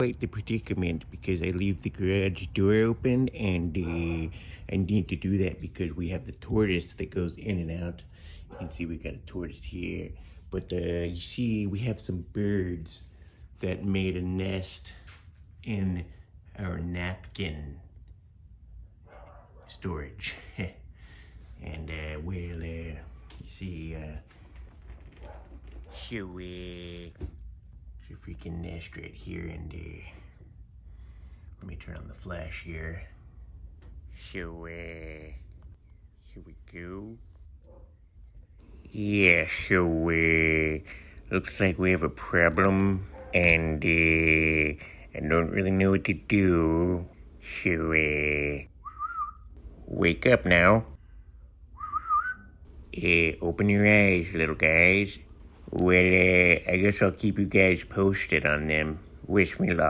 Quite the predicament because I leave the garage door open and I need to do that because we have the tortoise that goes in and out. You can see we got a tortoise here, but you see we have some birds that made a nest in our napkin storage. And you see, it's a freaking nest right here, and let me turn on the flash here. So, here we go. Yeah, so, looks like we have a problem, and, I don't really know what to do. So, wake up now. Open your eyes, little guys. Well, I guess I'll keep you guys posted on them. Wish me luck.